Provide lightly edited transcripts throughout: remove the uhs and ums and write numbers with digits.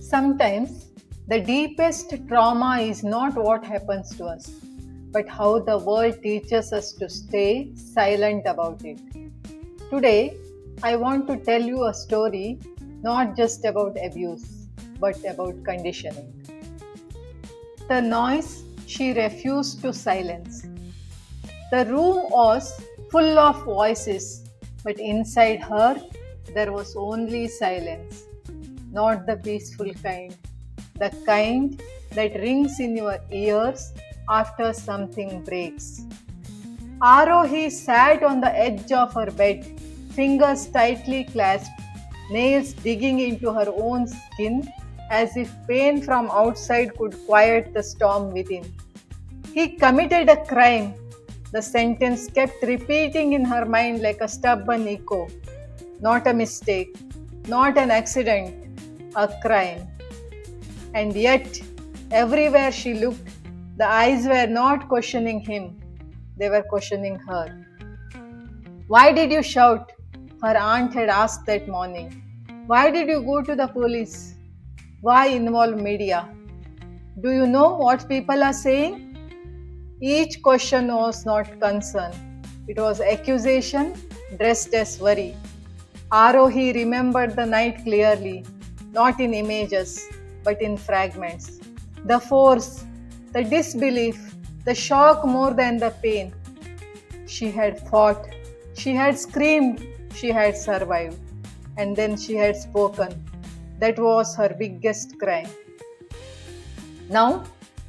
Sometimes the deepest trauma is not what happens to us, but how the world teaches us to stay silent about it. Today, I want to tell you a story not just about abuse, but about conditioning. The noise she refused to silence. The room was full of voices, but inside her there was only silence. Not the peaceful kind, the kind that rings in your ears after something breaks. Arohi sat on the edge of her bed, fingers tightly clasped, nails digging into her own skin as if pain from outside could quiet the storm within. He committed a crime. The sentence kept repeating in her mind like a stubborn echo. Not a mistake, not an accident, a crime. And yet, everywhere she looked, the eyes were not questioning him, they were questioning her. Why did you shout? Her aunt had asked that morning. Why did you go to the police? Why involve media? Do you know what people are saying? Each question was not concern, it was accusation dressed as worry. Arohi remembered the night clearly, not in images, but in fragments. The force, the disbelief, the shock more than the pain. She had fought, she had screamed, she had survived, and then she had spoken. That was her biggest crime. Now,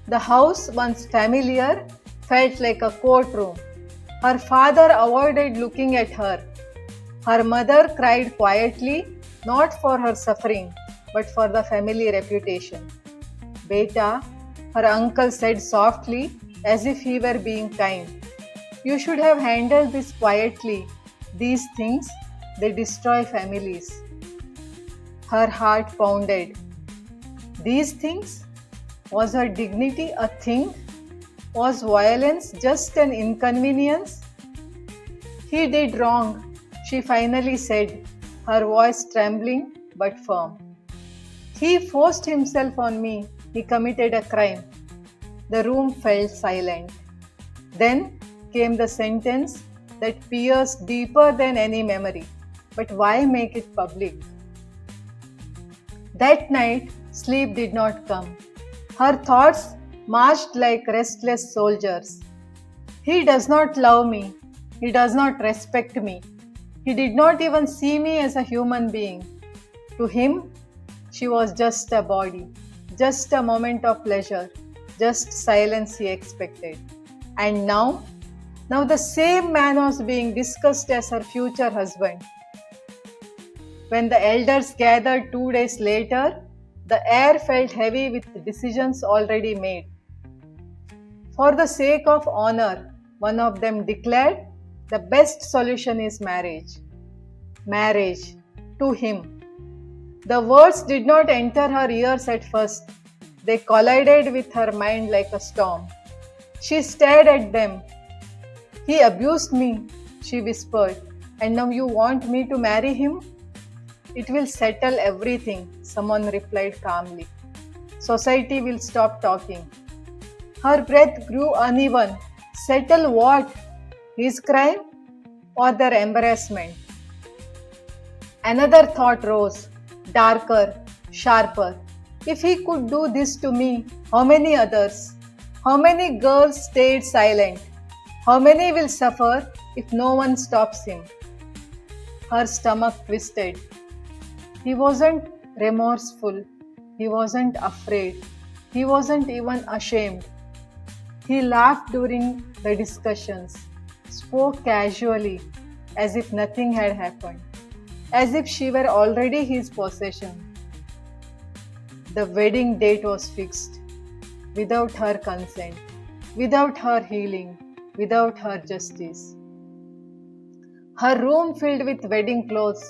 the house, once familiar, felt like a courtroom. Her father avoided looking at her. Her mother cried quietly, not for her suffering, but for the family reputation. Beta, her uncle said softly, as if he were being kind. You should have handled this quietly. These things, they destroy families. Her heart pounded. These things? Was her dignity a thing? Was violence just an inconvenience? He did wrong, she finally said, her voice trembling but firm. He forced himself on me. He committed a crime. The room fell silent. Then came the sentence that pierced deeper than any memory. But why make it public? That night, sleep did not come. Her thoughts marched like restless soldiers. He does not love me. He does not respect me. He did not even see me as a human being. To him, she was just a body, just a moment of pleasure, just silence he expected. And now the same man was being discussed as her future husband. When the elders gathered 2 days later, the air felt heavy with decisions already made. For the sake of honor, one of them declared, the best solution is marriage. Marriage, to him. The words did not enter her ears at first. They collided with her mind like a storm. She stared at them. He abused me, she whispered, and now you want me to marry him? It will settle everything, someone replied calmly. Society will stop talking. Her breath grew uneven. Settle what? His crime or their embarrassment? Another thought rose, darker, sharper. If he could do this to me, how many others? How many girls stayed silent? How many will suffer if no one stops him? Her stomach twisted. He wasn't remorseful. He wasn't afraid. He wasn't even ashamed. He laughed during the discussions, spoke casually, as if nothing had happened, as if she were already his possession. The wedding date was fixed, without her consent, without her healing, without her justice. Her room filled with wedding clothes,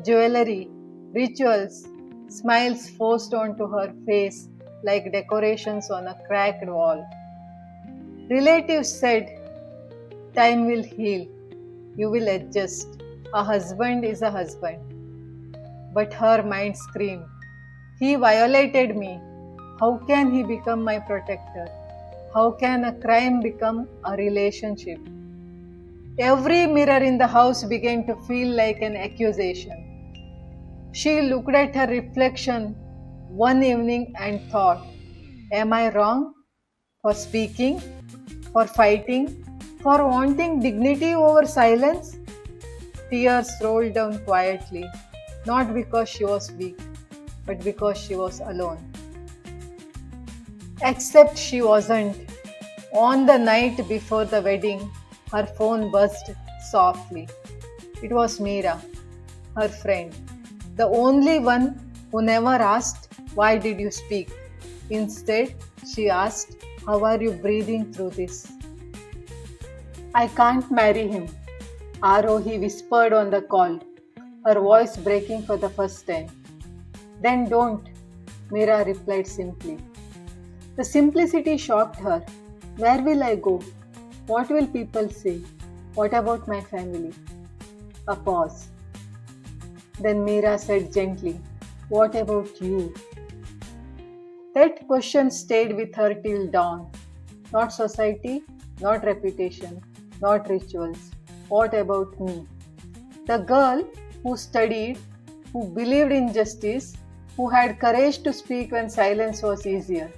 jewelry, rituals, smiles forced onto her face like decorations on a cracked wall. Relatives said, time will heal, you will adjust. A husband is a husband. But her mind screamed, He violated me. How can he become my protector? How can a crime become a relationship? Every mirror in the house began to feel like an accusation. She looked at her reflection one evening and thought, am I wrong for speaking, for fighting, for wanting dignity over silence? Tears rolled down quietly, not because she was weak, but because she was alone. Except she wasn't. On the night before the wedding, her phone buzzed softly. It was Meera, her friend, the only one who never asked, why did you speak? Instead, she asked, how are you breathing through this? I can't marry him, Arohi whispered on the call, her voice breaking for the first time. Then don't, Meera replied simply. The simplicity shocked her. Where will I go? What will people say? What about my family? A pause. Then Meera said gently, what about you? That question stayed with her till dawn. Not society, not reputation, not rituals. What about me? The girl who studied, who believed in justice, who had courage to speak when silence was easier.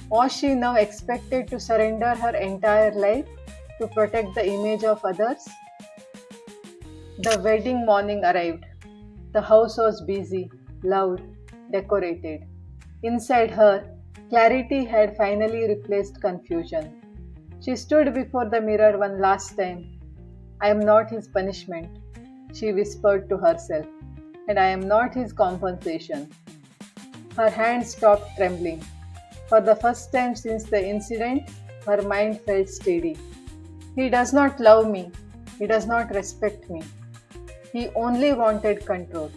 Was she now expected to surrender her entire life to protect the image of others? The wedding morning arrived. The house was busy, loud, decorated. Inside her, clarity had finally replaced confusion. She stood before the mirror one last time. I am not his punishment, she whispered to herself, and I am not his compensation. Her hands stopped trembling. For the first time since the incident, her mind felt steady. He does not love me. He does not respect me. He only wanted control.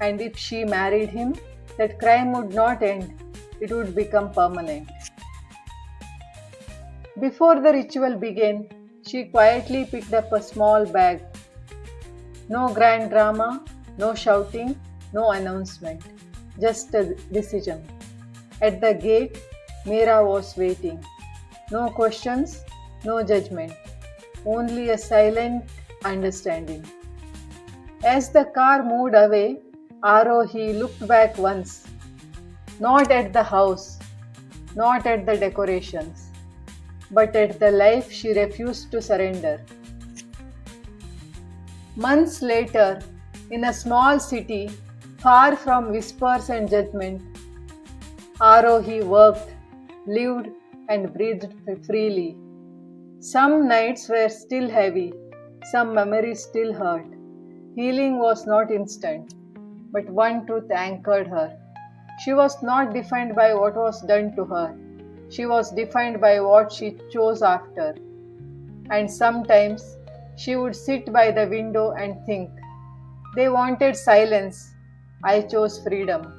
And if she married him, that crime would not end. It would become permanent. Before the ritual began, she quietly picked up a small bag. No grand drama, no shouting, no announcement. Just a decision. At the gate, Meera was waiting. No questions, no judgment, only a silent understanding. As the car moved away, Arohi looked back once, not at the house, not at the decorations, but at the life she refused to surrender. Months later, in a small city, far from whispers and judgment, Arohi worked, lived, and breathed freely. Some nights were still heavy, some memories still hurt. Healing was not instant, but one truth anchored her. She was not defined by what was done to her. She was defined by what she chose after. And sometimes she would sit by the window and think, they wanted silence, I chose freedom.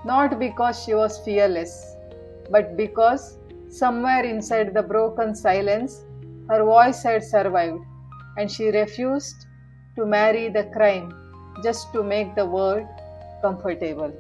Not because she was fearless, but because somewhere inside the broken silence, her voice had survived, and she refused to marry the crime just to make the world comfortable.